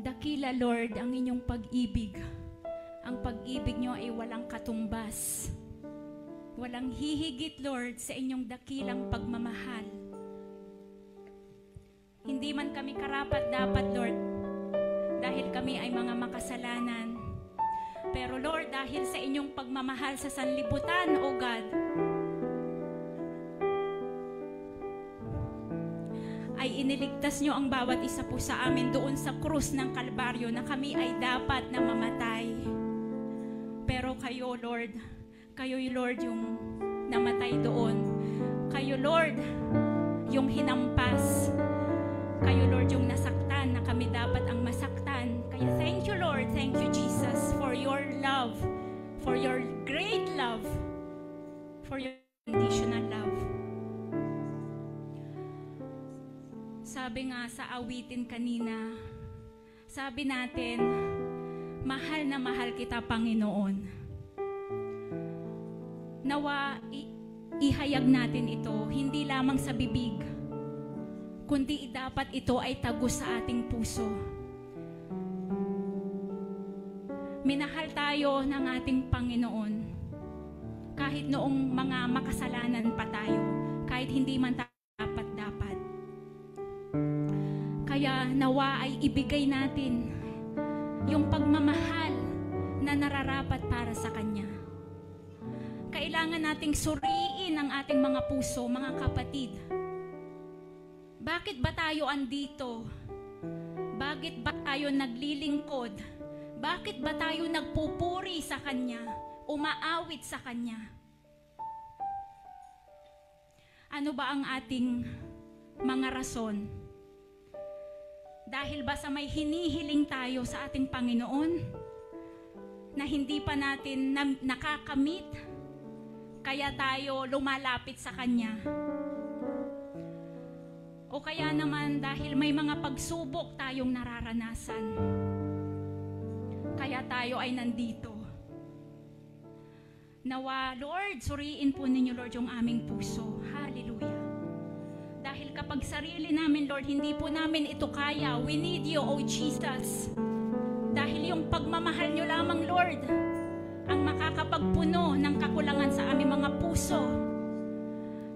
Dakila, Lord, ang inyong pag-ibig. Ang pag-ibig nyo ay walang katumbas. Walang hihigit, Lord, sa inyong dakilang pagmamahal. Hindi man kami karapat-dapat, Lord, dahil kami ay mga makasalanan. Pero Lord, dahil sa inyong pagmamahal sa sanlibutan, O God, ay iniligtas nyo ang bawat isa po sa amin doon sa krus ng Kalbaryo na kami ay dapat na mamatay. Pero kayo, Lord, Lord, yung namatay doon. Kayo, Lord, yung hinampas. Kayo, Lord, yung nasaktan na kami dapat ang masaktan. Kaya thank you, Lord. Thank you, Jesus, for your love, for your great love, for your unconditional love. Sabi nga sa awitin kanina, sabi natin, mahal na mahal kita, Panginoon. Nawa ihayag natin ito, hindi lamang sa bibig, kundi dapat ito ay tagos sa ating puso. Minahal tayo ng ating Panginoon, kahit noong mga makasalanan pa tayo, kahit hindi man tayo dapat-dapat. Kaya nawa ay ibigay natin yung pagmamahal na nararapat para sa Kanya. Kailangan nating suriin ang ating mga puso, mga kapatid. Bakit ba tayo andito? Bakit ba tayo naglilingkod? Bakit ba tayo nagpupuri sa Kanya? Umaawit sa Kanya? Ano ba ang ating mga rason? Dahil ba sa may hinihiling tayo sa ating Panginoon na hindi pa natin nakakamit, kaya tayo lumalapit sa Kanya? O kaya naman dahil may mga pagsubok tayong nararanasan, kaya tayo ay nandito? Nawa, Lord, suriin po ninyo, Lord, yung aming puso. Hallelujah. Dahil kapag sarili namin, Lord, hindi po namin ito kaya. We need you, O Jesus. Dahil yung pagmamahal nyo lamang, Lord, ang makakapagpuno ng kakulangan sa aming mga puso.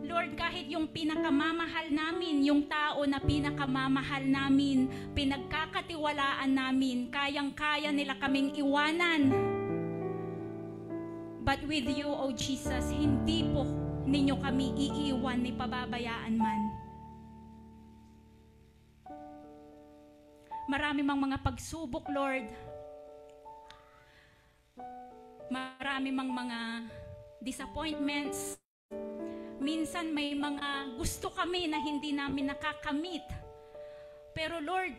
Lord, kahit yung pinakamamahal namin, yung tao na pinakamamahal namin, pinagkakatiwalaan namin, kayang-kaya nila kaming iwanan. But with you, O Jesus, hindi po ninyo kami iiwan ni pababayaan man. Marami mang mga pagsubok, Lord. Marami mang mga disappointments. Minsan may mga gusto kami na hindi namin nakakamit. Pero Lord,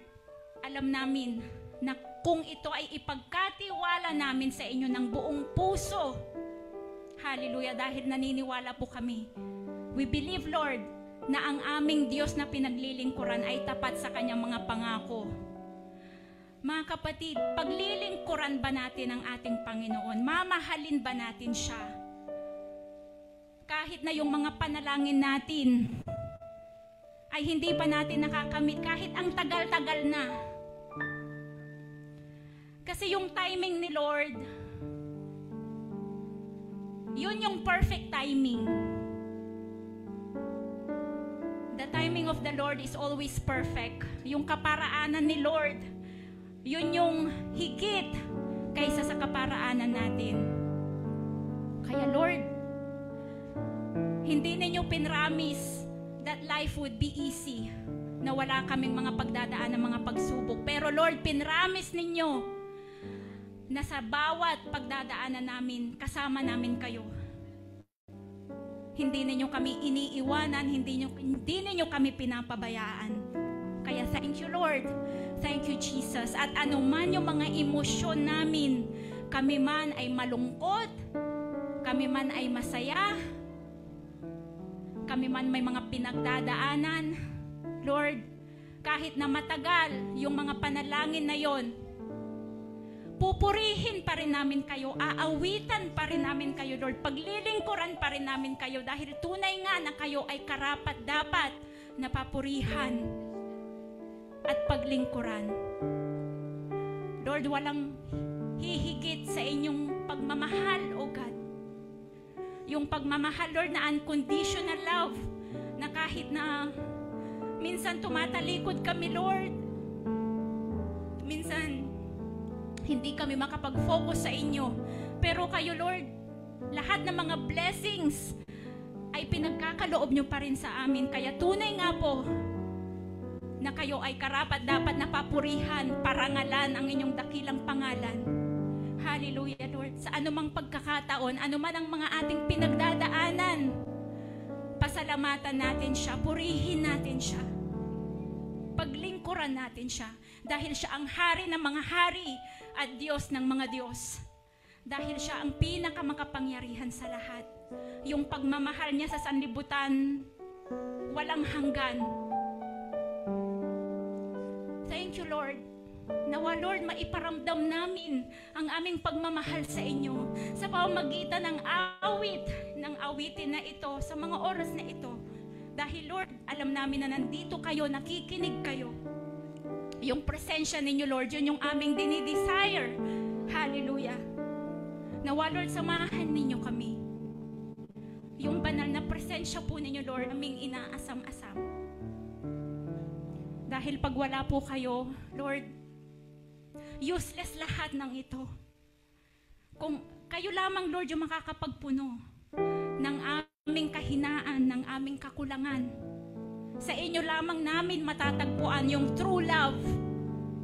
alam namin na kung ito ay ipagkatiwala namin sa inyo ng buong puso, hallelujah, dahil naniniwala po kami. We believe, Lord, na ang aming Diyos na pinaglilingkuran ay tapat sa Kanyang mga pangako. Mga kapatid, paglilingkuran ba natin ang ating Panginoon? Mamahalin ba natin Siya? Kahit na yung mga panalangin natin ay hindi pa natin nakakamit, kahit ang tagal-tagal na. Kasi yung timing ni Lord, yun yung perfect timing. The timing of the Lord is always perfect. Yung kaparaanan ni Lord, yun yung higit kaysa sa kaparaanan natin. Kaya Lord, hindi ninyo pinramis that life would be easy, na wala kaming mga pagdadaan ng mga pagsubok. Pero Lord, pinramis ninyo na sa bawat pagdadaanan namin, kasama namin kayo. Hindi ninyo kami iniiwanan, hindi ninyo kami pinapabayaan. Kaya thank you, Lord. Thank you, Jesus. At anuman yung mga emosyon namin, kami man ay malungkot, kami man ay masaya, kami man may mga pinagdadaanan, Lord, kahit na matagal yung mga panalangin na yon, pupurihin pa rin namin kayo, aawitan pa rin namin kayo, Lord, paglilingkuran pa rin namin kayo, dahil tunay nga na kayo ay karapat-dapat na papurihan at paglingkuran. Lord, walang hihigit sa inyong pagmamahal, O God. Yung pagmamahal, Lord, na unconditional love, na kahit na minsan tumatalikod kami, Lord, minsan hindi kami makapag-focus sa inyo, pero kayo, Lord, lahat ng mga blessings ay pinagkakaloob nyo pa rin sa amin. Kaya tunay nga po na kayo ay karapat dapat napapurihan, parangalan ang inyong dakilang pangalan. Hallelujah, Lord. Sa anumang pagkakataon, anuman ang mga ating pinagdadaanan, pasalamatan natin siya, purihin natin siya, paglingkuran natin siya, dahil siya ang hari ng mga hari at Diyos ng mga Diyos. Dahil siya ang pinakamakapangyarihan sa lahat. Yung pagmamahal niya sa sanlibutan, walang hanggan. Thank you, Lord. Nawa, Lord, maiparamdam namin ang aming pagmamahal sa inyo sa pamamagitan ng awitin na ito, sa mga oras na ito. Dahil, Lord, alam namin na nandito kayo, nakikinig kayo. Yung presensya ninyo, Lord, yun yung aming dinidesire. Hallelujah. Nawa, Lord, samahan ninyo kami. Yung banal na presensya po ninyo, Lord, aming inaasam-asam. Dahil pag wala po kayo, Lord, useless lahat ng ito. Kung kayo lamang, Lord, yung makakapagpuno ng aming kahinaan, ng aming kakulangan, sa inyo lamang namin matatagpuan yung true love,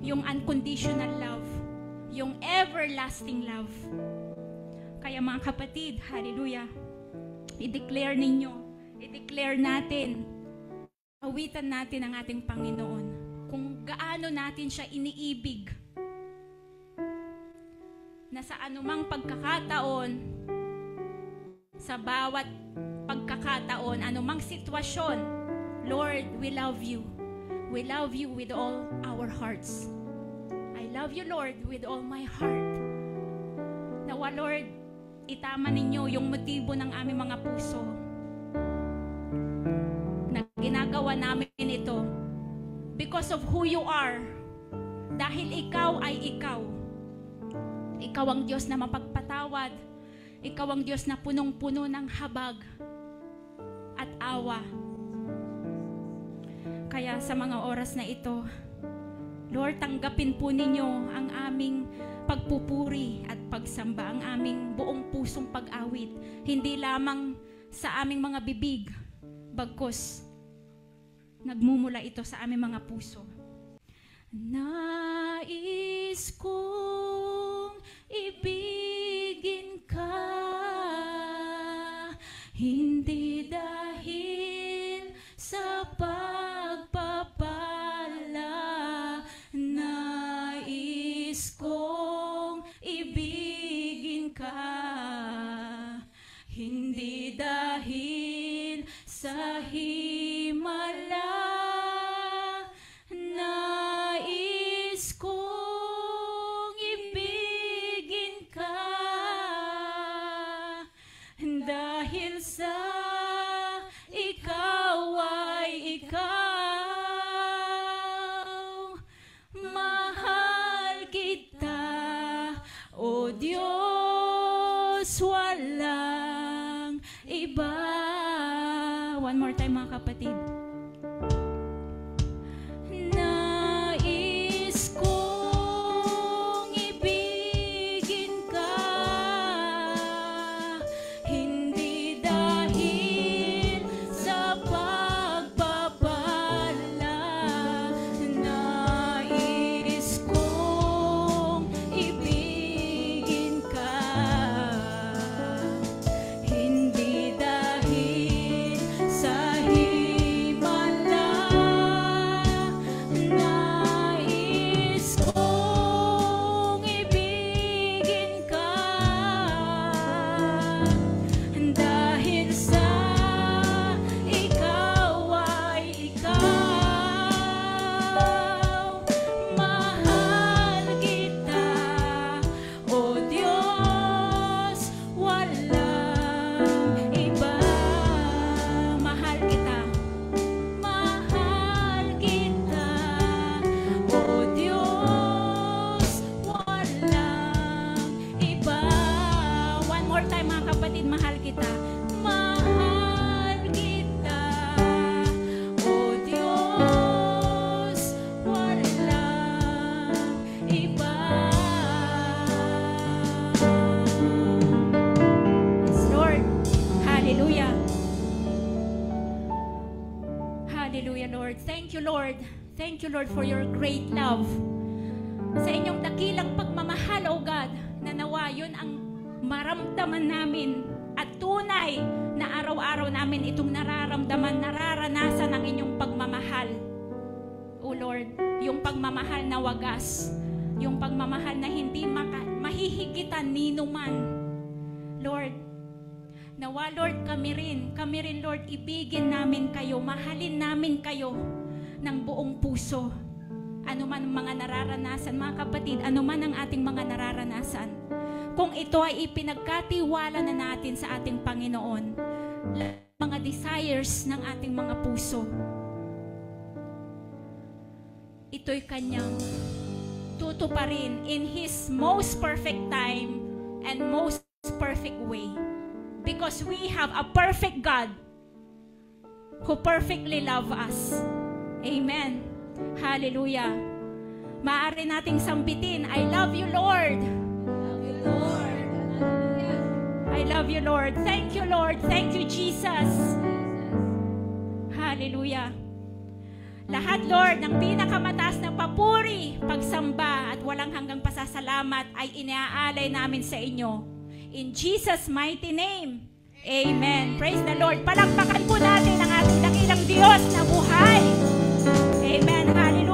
yung unconditional love, yung everlasting love. Kaya mga kapatid, hallelujah, i-declare ninyo, i-declare natin, awitan natin ang ating Panginoon kung gaano natin siya iniibig, na sa anumang pagkakataon, sa bawat pagkakataon, anumang sitwasyon, Lord, we love you. We love you with all our hearts. I love you, Lord, with all my heart. Nawa, Lord, itama ninyo yung motibo ng aming mga puso na ginagawa namin ito because of who you are. Dahil ikaw ay ikaw. Ikaw ang Diyos na mapagpatawad. Ikaw ang Diyos na punong-puno ng habag at awa. Kaya sa mga oras na ito, Lord, tanggapin po ninyo ang aming pagpupuri at pagsamba, ang aming buong pusong pag-awit. Hindi lamang sa aming mga bibig, bagkus nagmumula ito sa aming mga puso. Nais kong ibigin ka, hindi dahil sa pagpapala. Nais kong ibigin ka, hindi dahil sa himala. Nais kong ibigin ka, dahil sa ikaw ay ikaw. Mahal kita, O Diyos, walang iba. One more time, mga kapatid. Nais kong ibigin ka, hindi dahil sa pagpapala. Nais kong ibigin ka, hindi dahil sa himala. Thank you, Lord. Thank you, Lord, for your great love. Sa inyong dakilang pagmamahal, O God, na nawa yun ang maramdaman namin at tunay na araw-araw namin itong nararamdaman, nararanasan ang inyong pagmamahal. O Lord, yung pagmamahal na wagas, yung pagmamahal na hindi mahihigitan ninuman. Lord, nawa Lord, kami rin Lord, ibigin namin kayo, mahalin namin kayo ng buong puso. Ano man ang mga nararanasan, mga kapatid, ano man ang ating mga nararanasan, kung ito ay ipinagkatiwala na natin sa ating Panginoon, mga desires ng ating mga puso, ito'y kanyang tutuparin in His most perfect time and most perfect way. Because we have a perfect God who perfectly loves us. Amen. Hallelujah. Maaari nating sambitin, I love you, Lord. Lord. I love you, Lord. Thank you, Lord. Thank you, Jesus. Hallelujah. Lahat, Lord, ng pinakamataas na papuri, pagsamba at walang hanggang pasasalamat ay inaalay namin sa inyo. In Jesus' mighty name. Amen. Praise the Lord. Palakpakan po natin ang ating dakilang Diyos na buhay. Amen. Hallelujah.